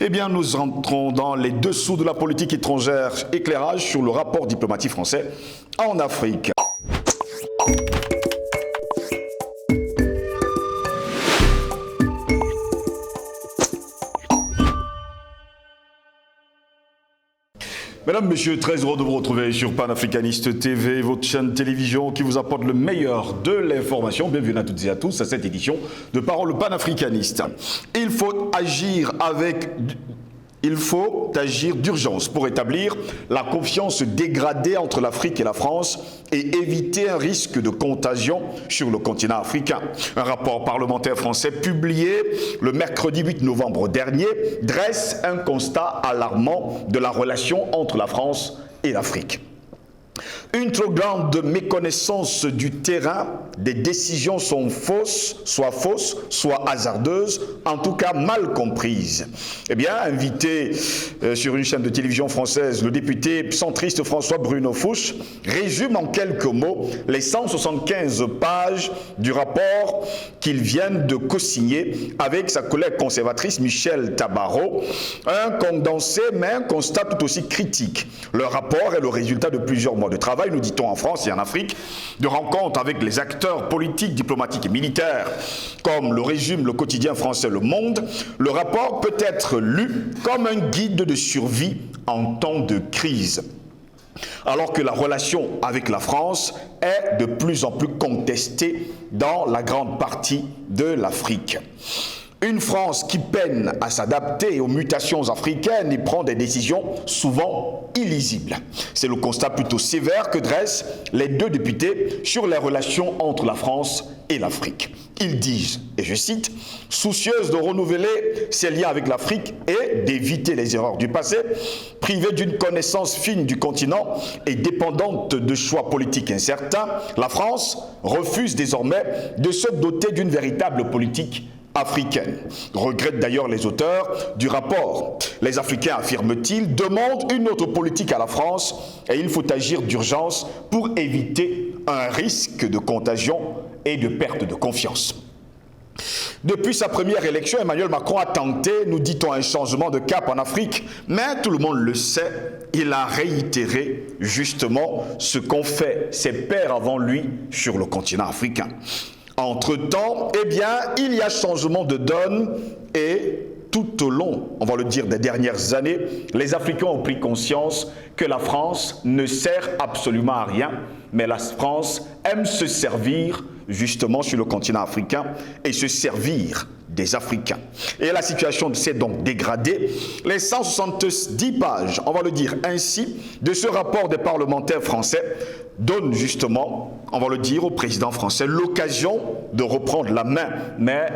Eh bien, nous entrons dans les dessous de la politique étrangère, éclairage sur le rapport diplomatique français en Afrique. Mesdames, Messieurs, très heureux de vous retrouver sur Panafricaniste TV, votre chaîne de télévision qui vous apporte le meilleur de l'information. Bienvenue à toutes et à tous à cette édition de Parole panafricaniste. Il faut agir d'urgence pour établir la confiance dégradée entre l'Afrique et la France et éviter un risque de contagion sur le continent africain. Un rapport parlementaire français publié le mercredi 8 novembre dernier dresse un constat alarmant de la relation entre la France et l'Afrique. Une trop grande méconnaissance du terrain, des décisions sont fausses, soit hasardeuses, en tout cas mal comprises. Eh bien, invité sur une chaîne de télévision française, le député centriste François Bruno Fouche résume en quelques mots les 175 pages du rapport qu'il vient de co-signer avec sa collègue conservatrice Michèle Tabarot. Un condensé, mais un constat tout aussi critique. Le rapport est le résultat de plusieurs mois de travail, nous dit-on en France et en Afrique, de rencontres avec les acteurs politiques, diplomatiques et militaires. Comme le résume le quotidien français Le Monde, le rapport peut être lu comme un guide de survie en temps de crise. Alors que la relation avec la France est de plus en plus contestée dans la grande partie de l'Afrique. Une France qui peine à s'adapter aux mutations africaines et prend des décisions souvent illisibles. C'est le constat plutôt sévère que dressent les deux députés sur les relations entre la France et l'Afrique. Ils disent, et je cite, « Soucieuse de renouveler ses liens avec l'Afrique et d'éviter les erreurs du passé, privée d'une connaissance fine du continent et dépendante de choix politiques incertains, la France refuse désormais de se doter d'une véritable politique africaine. » Regrettent d'ailleurs les auteurs du rapport. Les Africains, affirment-ils, demandent une autre politique à la France et il faut agir d'urgence pour éviter un risque de contagion et de perte de confiance. Depuis sa première élection, Emmanuel Macron a tenté, nous dit-on, un changement de cap en Afrique, mais tout le monde le sait, il a réitéré justement ce qu'ont fait ses pairs avant lui sur le continent africain. Entre-temps, eh bien, il y a changement de donne et tout au long, on va le dire, des dernières années, les Africains ont pris conscience que la France ne sert absolument à rien, mais la France aime se servir justement sur le continent africain et se servir des Africains. Et la situation s'est donc dégradée. Les 170 pages, on va le dire ainsi, de ce rapport des parlementaires français donnent justement, on va le dire, au président français l'occasion de reprendre la main. Mais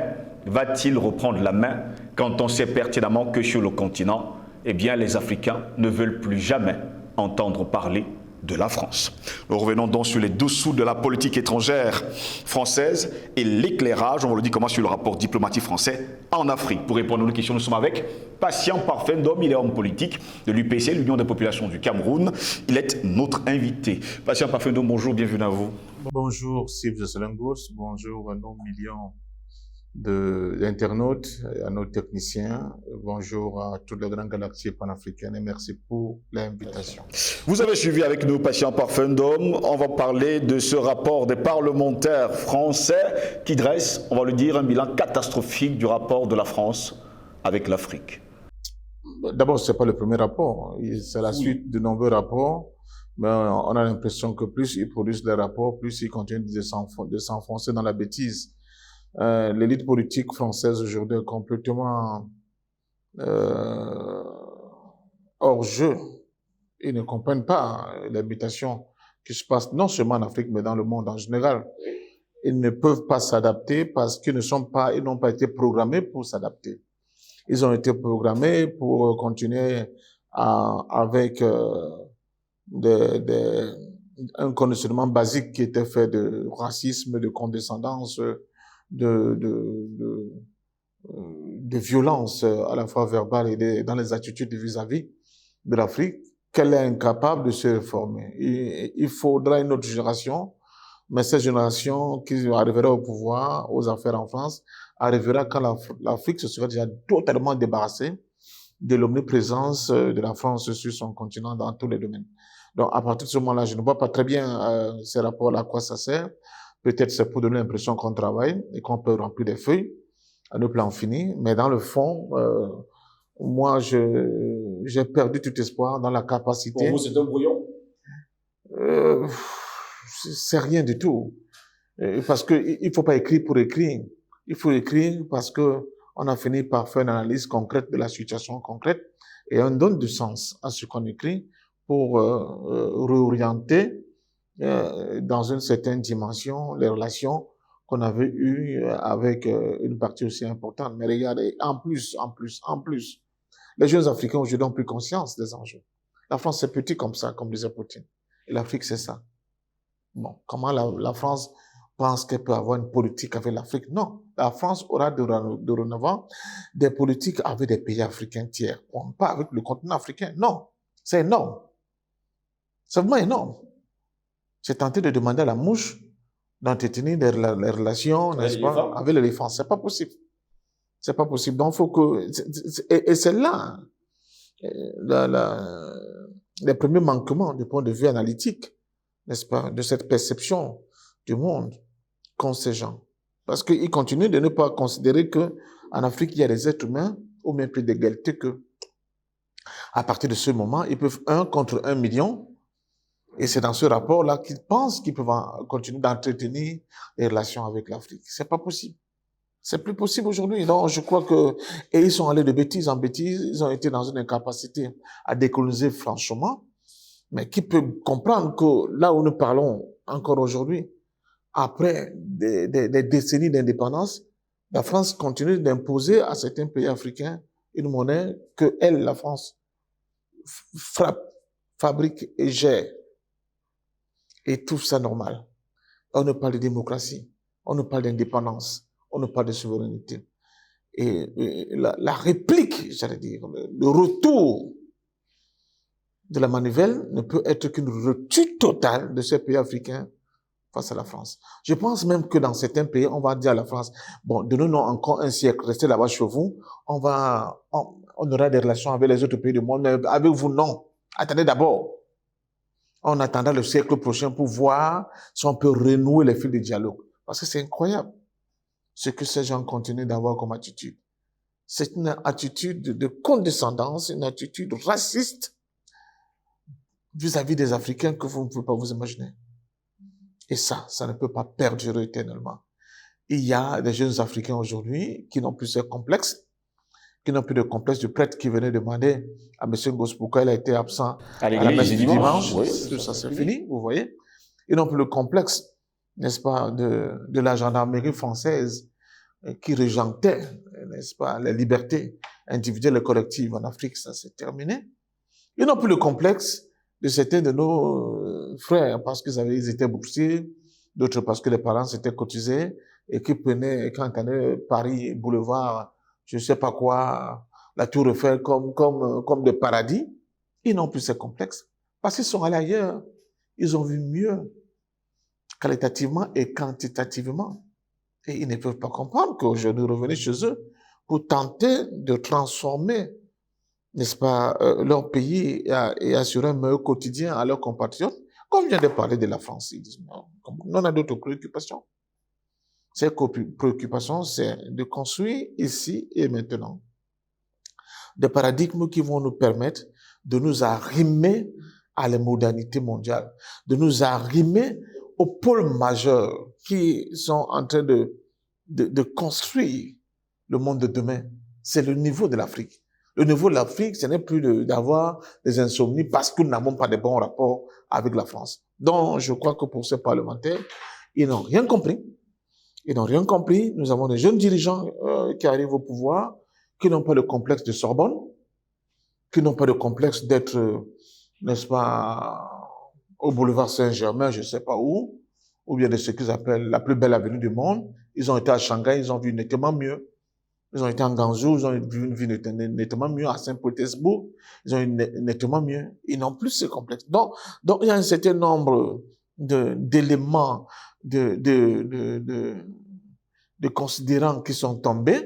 va-t-il reprendre la main quand on sait pertinemment que sur le continent, eh bien, les Africains ne veulent plus jamais entendre parler de la France. Nous revenons donc sur les dessous de la politique étrangère française et l'éclairage, on va le dire comment, sur le rapport diplomatique français en Afrique. Pour répondre à nos questions, nous sommes avec Patient Parfendom, il est homme politique de l'UPC, l'Union des populations du Cameroun. Il est notre invité. Patient Parfendom, bonjour, bienvenue à vous. Bonjour Steve Selengos, bonjour à nos millions d'internautes, à nos techniciens, bonjour à toutes les grandes galaxies panafricaines et merci pour l'invitation. Vous avez suivi avec nous Patient Parfendom, on va parler de ce rapport des parlementaires français qui dresse, on va le dire, un bilan catastrophique du rapport de la France avec l'Afrique. D'abord, ce n'est pas le premier rapport, c'est la suite de nombreux rapports, mais on a l'impression que plus ils produisent des rapports, plus ils continuent de s'enfoncer dans la bêtise. L'élite politique française aujourd'hui est complètement hors jeu. Ils ne comprennent pas les mutations qui se passent non seulement en Afrique, mais dans le monde en général. Ils ne peuvent pas s'adapter parce qu'ils n'ont pas été programmés pour s'adapter. Ils ont été programmés pour continuer avec un conditionnement basique qui était fait de racisme, de condescendance, de violence à la fois verbale et dans les attitudes vis-à-vis de l'Afrique, qu'elle est incapable de se réformer. Il faudra une autre génération, mais cette génération qui arrivera au pouvoir, aux affaires en France, arrivera quand l'Afrique se sera déjà totalement débarrassée de l'omniprésence de la France sur son continent dans tous les domaines. Donc, à partir de ce moment-là, je ne vois pas très bien ces rapports-là, à quoi ça sert. Peut-être c'est pour donner l'impression qu'on travaille et qu'on peut remplir des feuilles à nos plans finis, mais dans le fond, moi, j'ai perdu tout espoir dans la capacité. Pour vous, c'est un brouillon? C'est rien du tout. Parce que il faut pas écrire pour écrire. Il faut écrire parce que on a fini par faire une analyse concrète de la situation concrète et on donne du sens à ce qu'on écrit pour réorienter dans une certaine dimension les relations qu'on avait eues avec une partie aussi importante. Mais regardez, en plus, les jeunes Africains aujourd'hui ont plus conscience des enjeux. La France, c'est petit comme ça, comme disait Poutine. Et l'Afrique, c'est ça. Bon, comment la France pense qu'elle peut avoir une politique avec l'Afrique? Non. La France aura dorénavant des politiques avec des pays africains tiers. Pas avec le continent africain. Non. C'est énorme. C'est vraiment énorme. J'ai tenté de demander à la mouche d'entretenir les relations, n'est-ce pas, avec l'éléphant. C'est pas possible. C'est pas possible. Donc, faut que, et c'est là, les premiers manquements du point de vue analytique, n'est-ce pas, de cette perception du monde qu'ont ces gens. Parce qu'ils continuent de ne pas considérer que en Afrique, il y a des êtres humains au même prix d'égalité que, à partir de ce moment, ils peuvent 1 contre 1 million. Et c'est dans ce rapport-là qu'ils pensent qu'ils peuvent continuer d'entretenir les relations avec l'Afrique. C'est pas possible. C'est plus possible aujourd'hui. Donc, je crois que, et ils sont allés de bêtise en bêtise, ils ont été dans une incapacité à décoloniser franchement. Mais qui peut comprendre que là où nous parlons encore aujourd'hui, après des décennies d'indépendance, la France continue d'imposer à certains pays africains une monnaie que elle, la France, frappe, fabrique et gère. Et trouve ça normal. On ne parle de démocratie, on ne parle d'indépendance, on ne parle de souveraineté. Et la réplique, j'allais dire, le retour de la manivelle ne peut être qu'une rupture totale de ces pays africains face à la France. Je pense même que dans certains pays, on va dire à la France, bon, donnez-nous encore un siècle, restez là-bas chez vous, on aura des relations avec les autres pays du monde, mais avec vous, non. Attendez d'abord. On attendra le siècle prochain pour voir si on peut renouer les fils de dialogue. Parce que c'est incroyable ce que ces gens continuent d'avoir comme attitude. C'est une attitude de condescendance, une attitude raciste vis-à-vis des Africains que vous ne pouvez pas vous imaginer. Et ça ne peut pas perdurer éternellement. Il y a des jeunes Africains aujourd'hui qui n'ont plus ce complexe, qui n'ont plus de complexe du prêtre qui venait demander à M. Ngos pourquoi il a été absent à la messe du dimanche. Oui, tout ça c'est fini, vous voyez. Ils n'ont plus le complexe, n'est-ce pas, de la gendarmerie française qui régentait, n'est-ce pas, les libertés individuelles et collectives en Afrique, ça s'est terminé. Ils n'ont plus le complexe de certains de nos frères parce qu'ils étaient boursiers, d'autres parce que les parents s'étaient cotisés et qui prenaient, quand on allait Paris, boulevard, je ne sais pas quoi, la Tour Eiffel comme de paradis. Ils n'ont plus ces complexes parce qu'ils sont allés ailleurs. Ils ont vu mieux, qualitativement et quantitativement. Et ils ne peuvent pas comprendre qu'aujourd'hui, revenir chez eux pour tenter de transformer, n'est-ce pas, leur pays et assurer un meilleur quotidien à leurs compatriotes. Comme je viens de parler de la France, ils disent, non, on a d'autres préoccupations. Ces préoccupations, c'est de construire ici et maintenant des paradigmes qui vont nous permettre de nous arrimer à la modernité mondiale, de nous arrimer aux pôles majeurs qui sont en train de construire le monde de demain. C'est le niveau de l'Afrique. Le niveau de l'Afrique, ce n'est plus d'avoir des insomnies parce que nous n'avons pas de bons rapports avec la France. Donc, je crois que pour ces parlementaires, ils n'ont rien compris. Ils n'ont rien compris. Nous avons des jeunes dirigeants qui arrivent au pouvoir, qui n'ont pas le complexe de Sorbonne, qui n'ont pas le complexe d'être, n'est-ce pas, au boulevard Saint-Germain, je ne sais pas où, ou bien de ce qu'ils appellent la plus belle avenue du monde. Ils ont été à Shanghai, ils ont vu nettement mieux. Ils ont été en Ganzhou, ils ont vu une vie nettement mieux. À Saint-Pétersbourg, ils ont eu nettement mieux. Ils n'ont plus ce complexe. Donc, il y a un certain nombre d'éléments, de considérants qui sont tombés,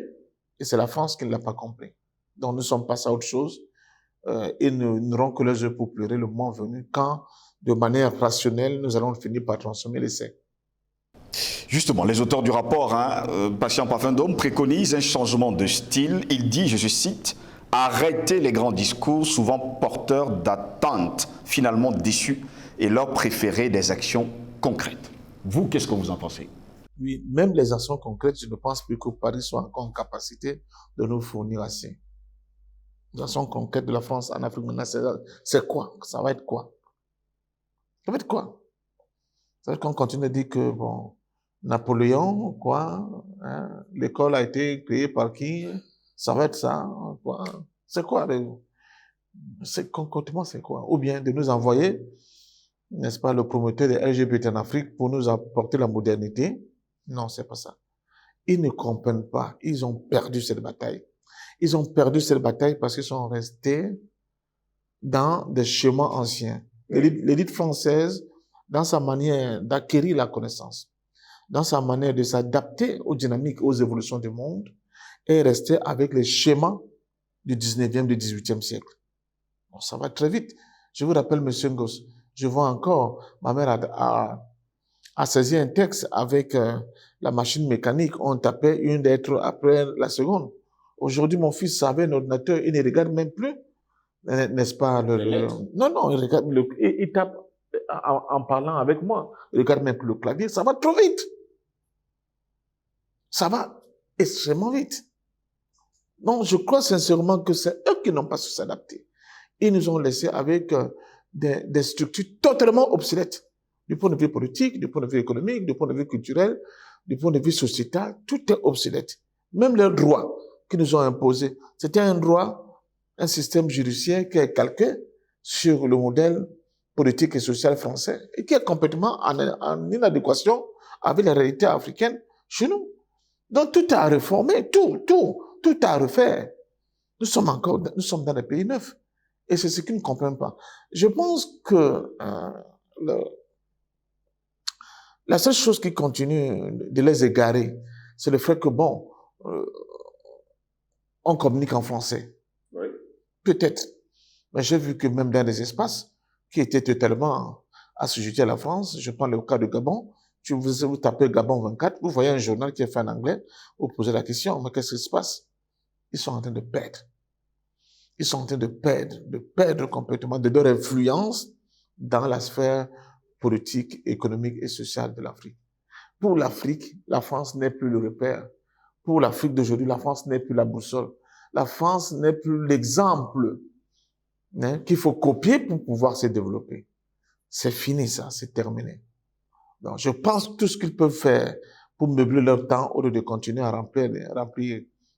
et c'est la France qui ne l'a pas compris. Donc, nous sommes passés à autre chose. Ils n'auront que leurs yeux pour pleurer le moment venu, quand, de manière rationnelle, nous allons finir par transformer l'essai. Justement, les auteurs du rapport, Patient Pafindom, préconisent un changement de style. Il dit, je cite, « Arrêtez les grands discours souvent porteurs d'attentes, finalement déçus, et leur préférer des actions concrètes. » Vous, qu'est-ce que vous en pensez? Oui, même les actions concrètes, je ne pense plus que Paris soit encore en capacité de nous fournir assez. Les actions concrètes de la France en Afrique maintenant, c'est quoi? Ça va être quoi? Ça va être quoi? Ça va être qu'on continue de dire que, bon, Napoléon, quoi, hein, l'école a été créée par qui? Ça va être ça, quoi. C'est quoi? Concrètement, c'est quoi? Ou bien de nous envoyer, n'est-ce pas, le promoteur des LGBT en Afrique pour nous apporter la modernité? Non, c'est pas ça. Ils ne comprennent pas. Ils ont perdu cette bataille. Ils ont perdu cette bataille parce qu'ils sont restés dans des schémas anciens. L'élite française, dans sa manière d'acquérir la connaissance, dans sa manière de s'adapter aux dynamiques, aux évolutions du monde, est restée avec les schémas du 19e, du 18e siècle. Bon, ça va très vite. Je vous rappelle, monsieur Ngos, je vois encore, ma mère a saisi un texte avec la machine mécanique. On tapait une lettre après la seconde. Aujourd'hui, mon fils savait un ordinateur, il ne regarde même plus, n'est-ce pas? Non, il regarde, il tape en parlant avec moi. Il regarde même plus le clavier. Ça va trop vite. Ça va extrêmement vite. Donc, je crois sincèrement que c'est eux qui n'ont pas su s'adapter. Ils nous ont laissés avec des structures totalement obsolètes. Du point de vue politique, du point de vue économique, du point de vue culturel, du point de vue sociétal, tout est obsolète. Même leurs droits qu'ils nous ont imposés, c'était un droit, un système judiciaire qui est calqué sur le modèle politique et social français et qui est complètement en inadéquation avec la réalité africaine chez nous. Donc tout a réformé, tout a refait. Nous sommes dans des pays neufs. Et c'est ce qu'ils ne comprennent pas. Je pense que la seule chose qui continue de les égarer, c'est le fait que, bon, on communique en français. Oui. Peut-être. Mais j'ai vu que même dans des espaces qui étaient totalement assujettis à la France, je prends le cas de Gabon, vous tapez Gabon 24, vous voyez un journal qui est fait en anglais, vous posez la question, mais qu'est-ce qui se passe? Ils sont en train de perdre. Ils sont en train de perdre complètement de leur influence dans la sphère politique, économique et sociale de l'Afrique. Pour l'Afrique, la France n'est plus le repère. Pour l'Afrique d'aujourd'hui, la France n'est plus la boussole. La France n'est plus l'exemple qu'il faut copier pour pouvoir se développer. C'est fini ça, c'est terminé. Donc, je pense que tout ce qu'ils peuvent faire pour meubler leur temps au lieu de continuer à remplir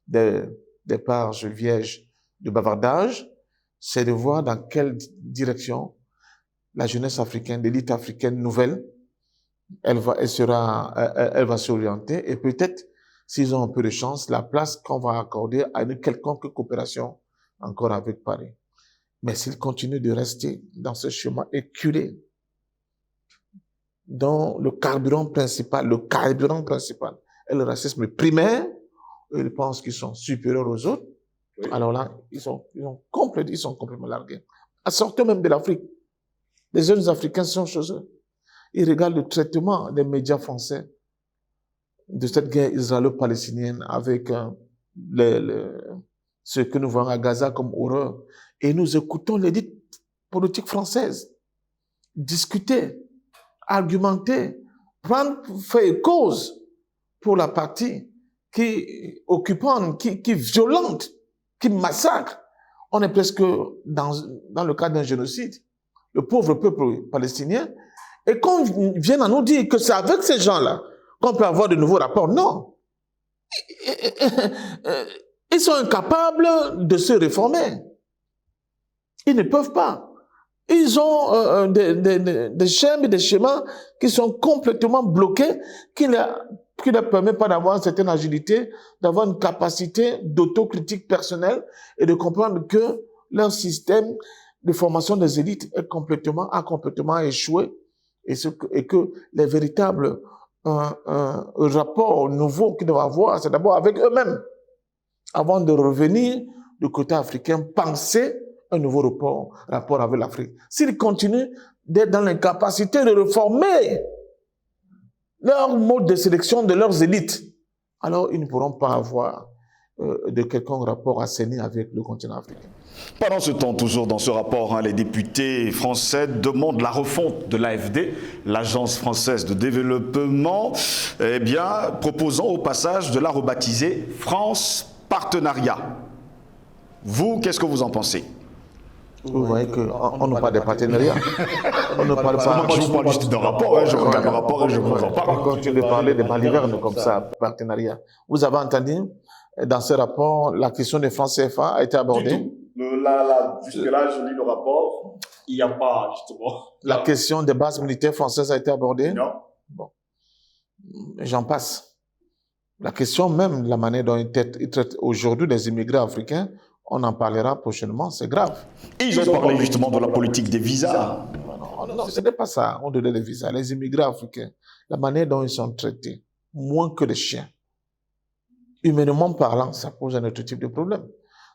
des pages vierges de bavardage, c'est de voir dans quelle direction la jeunesse africaine, l'élite africaine nouvelle, elle va s'orienter et peut-être, s'ils ont un peu de chance, la place qu'on va accorder à une quelconque coopération encore avec Paris. Mais s'ils continuent de rester dans ce chemin éculé, dont le carburant principal est le racisme primaire, ils pensent qu'ils sont supérieurs aux autres, oui. Alors là, ils sont complètement largués. À sortir même de l'Afrique, les jeunes Africains sont chez eux. Ils regardent le traitement des médias français de cette guerre israélo-palestinienne avec ce que nous voyons à Gaza comme horreur. Et nous écoutons l'élite politique française discuter, argumenter, prendre fait et cause pour la partie qui est occupante, qui est violente, qui massacre. On est presque dans le cadre d'un génocide. Le pauvre peuple palestinien. Et qu'on vienne à nous dire que c'est avec ces gens-là qu'on peut avoir de nouveaux rapports. Non. Ils sont incapables de se réformer. Ils ne peuvent pas. Ils ont des schèmes et des schémas qui sont complètement bloqués, qui ne permettent pas d'avoir une certaine agilité, d'avoir une capacité d'autocritique personnelle et de comprendre que leur système de formation des élites a complètement échoué et que les véritables rapports nouveaux qu'ils doivent avoir, c'est d'abord avec eux-mêmes, avant de revenir du côté africain, penser un nouveau rapport avec l'Afrique. S'ils continuent d'être dans l'incapacité de réformer leur mode de sélection de leurs élites, alors ils ne pourront pas avoir de quelconque rapport assaini avec le continent africain. Pendant ce temps, toujours dans ce rapport, les députés français demandent la refonte de l'AFD, l'Agence française de développement, proposant au passage de la rebaptiser France Partenariat. Vous, qu'est-ce que vous en pensez? Vous voyez qu'on n'a pas de partenariat. On ne parle pas. Je vous parle juste d'un rapport, je regarde le rapport et je vous en parle. On continue de parler de balivernes comme ça, partenariat. Vous avez entendu, dans ce rapport, la question des francs CFA a été abordée. Jusque-là, je lis le rapport, il n'y a pas, justement. La question des bases militaires françaises a été abordée. Non. Bon. J'en passe. La question même, la manière dont ils traitent aujourd'hui les immigrés africains, on en parlera prochainement, c'est grave. Ils ont parlé justement de la politique des visas. Non, ce n'est pas ça, on donnait les visas. Les immigrés africains, la manière dont ils sont traités, moins que les chiens, humainement parlant, ça pose un autre type de problème.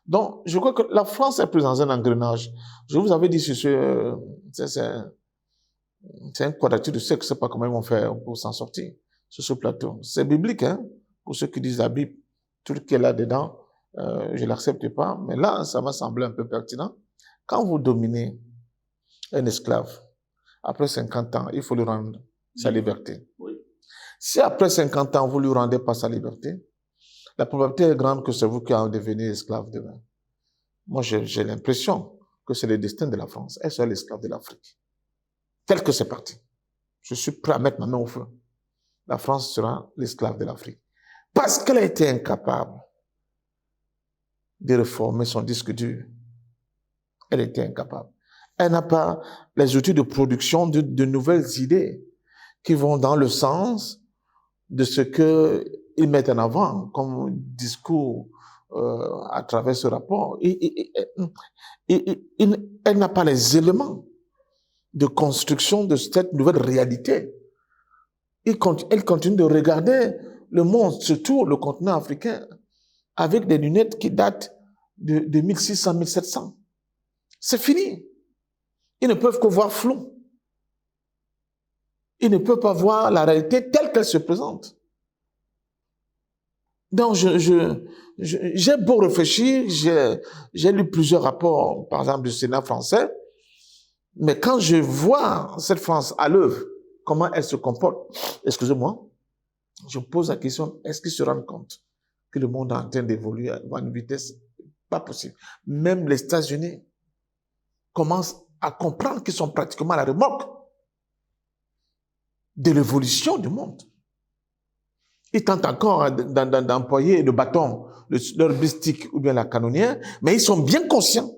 Donc, je crois que la France est prise dans un engrenage. Je vous avais dit, c'est un quadrature de cercle, je ne sais pas comment ils vont faire pour s'en sortir sur ce plateau. C'est biblique, hein, pour ceux qui disent la Bible. Tout ce qu'il y a là-dedans, je ne l'accepte pas, mais là, ça m'a semblé un peu pertinent. Quand vous dominez un esclave, après 50 ans, il faut lui rendre sa liberté. Oui. Si après 50 ans, vous ne lui rendez pas sa liberté, la probabilité est grande que c'est vous qui en devenez esclave demain. Moi, j'ai l'impression que c'est le destin de la France. Elle sera l'esclave de l'Afrique. Tel que c'est parti. Je suis prêt à mettre ma main au feu. La France sera l'esclave de l'Afrique. Parce qu'elle a été incapable de réformer son disque dur. Elle était incapable. Elle n'a pas les outils de production de nouvelles idées qui vont dans le sens de ce qu'ils mettent en avant comme discours à travers ce rapport. Elle n'a pas les éléments de construction de cette nouvelle réalité. Elle continue de regarder le monde, surtout le continent africain, avec des lunettes qui datent de 1600, 1700. C'est fini. Ils ne peuvent que voir flou. Ils ne peuvent pas voir la réalité telle qu'elle se présente. Donc, j'ai beau réfléchir, j'ai lu plusieurs rapports, par exemple, du Sénat français, mais quand je vois cette France à l'œuvre, comment elle se comporte, excusez-moi, je me pose la question, est-ce qu'ils se rendent compte que le monde est en train d'évoluer à une vitesse pas possible? Même les États-Unis commencent à comprendre qu'ils sont pratiquement à la remorque de l'évolution du monde. Ils tentent encore d'employer le bâton, leur bistique ou bien la canonnière, mais ils sont bien conscients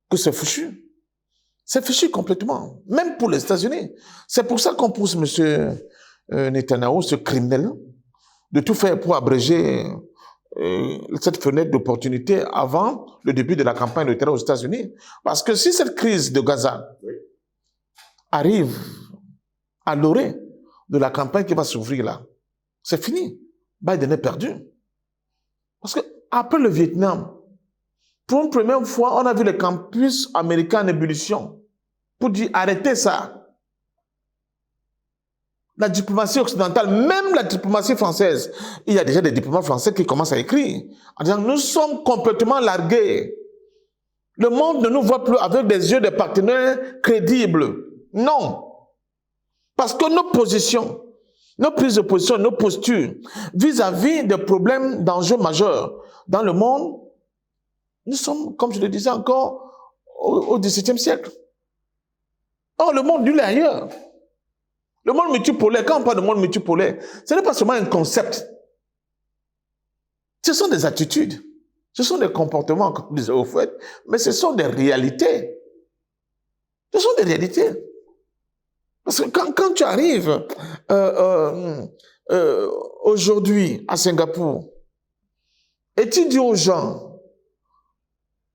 que c'est fichu. C'est fichu complètement, même pour les États-Unis. C'est pour ça qu'on pousse M. Netanyahu, ce criminel, de tout faire pour abréger cette fenêtre d'opportunité avant le début de la campagne de terreur aux États-Unis. Parce que si cette crise de Gaza arrive à l'orée de la campagne qui va s'ouvrir là, c'est fini. Biden est perdu. Parce que après le Vietnam, pour une première fois, on a vu le campus américain en ébullition pour dire arrêtez ça. La diplomatie occidentale, même la diplomatie française, il y a déjà des diplomates français qui commencent à écrire en disant nous sommes complètement largués. Le monde ne nous voit plus avec des yeux de partenaires crédibles. Non. Parce que nos positions, nos prises de position, nos postures vis-à-vis des problèmes d'enjeux majeurs dans le monde, nous sommes, comme je le disais encore, au XVIIe siècle. Or, le monde, lui, est ailleurs. Le monde multipolaire, quand on parle de monde multipolaire, ce n'est pas seulement un concept. Ce sont des attitudes. Ce sont des comportements, comme on disait au fait, mais ce sont des réalités. Ce sont des réalités. Parce que quand tu arrives aujourd'hui à Singapour et tu dis aux gens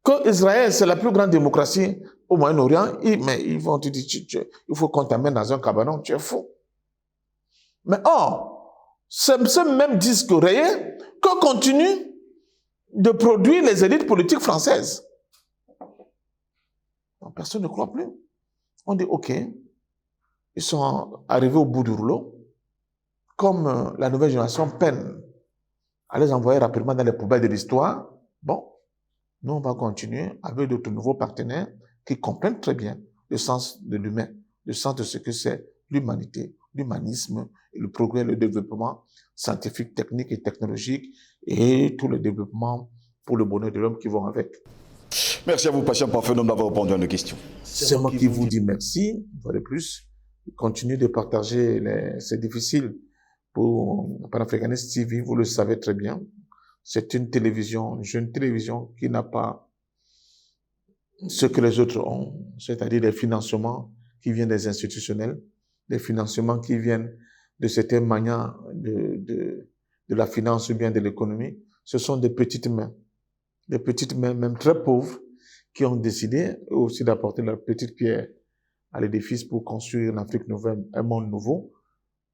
que Israël c'est la plus grande démocratie au Moyen-Orient, mais ils vont te dire il faut qu'on t'amène dans un cabanon, tu es fou. Mais or, ce même disque rayé que continue de produire les élites politiques françaises. Donc, personne ne croit plus. On dit, OK, ils sont arrivés au bout du rouleau. Comme la nouvelle génération peine à les envoyer rapidement dans les poubelles de l'histoire, bon, nous, on va continuer avec d'autres nouveaux partenaires qui comprennent très bien le sens de l'humain, le sens de ce que c'est l'humanité, l'humanisme, le progrès, le développement scientifique, technique et technologique et tout le développement pour le bonheur de l'homme qui vont avec. Merci à vous, Patient Parfait-Homme, d'avoir répondu à nos questions. C'est moi qui vous dis merci, une fois de plus. Continuez de partager, c'est difficile pour Panafricanist TV, vous le savez très bien. C'est une télévision, une jeune télévision qui n'a pas ce que les autres ont, c'est-à-dire des financements qui viennent des institutionnels, des financements qui viennent de certaines manières de la finance ou bien de l'économie. Ce sont des petites mains même très pauvres, qui ont décidé aussi d'apporter leur petite pierre à l'édifice pour construire une Afrique nouvelle, un monde nouveau.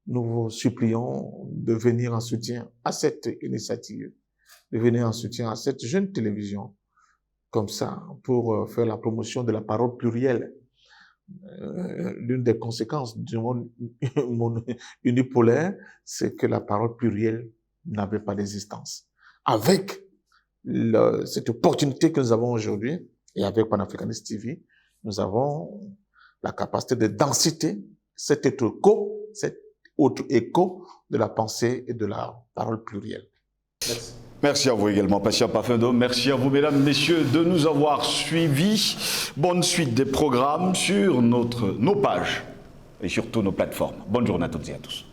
Nous vous supplions de venir en soutien à cette initiative, de venir en soutien à cette jeune télévision, comme ça, pour faire la promotion de la parole plurielle. L'une des conséquences du monde unipolaire, c'est que la parole plurielle n'avait pas d'existence. Avec cette opportunité que nous avons aujourd'hui, et avec Panafricanist TV, nous avons la capacité de densité, cet autre écho de la pensée et de la parole plurielle. Merci. Merci à vous également, Patient Parfait-Homme. Merci à vous, mesdames, messieurs, de nous avoir suivis. Bonne suite des programmes sur nos pages et surtout nos plateformes. Bonne journée à toutes et à tous.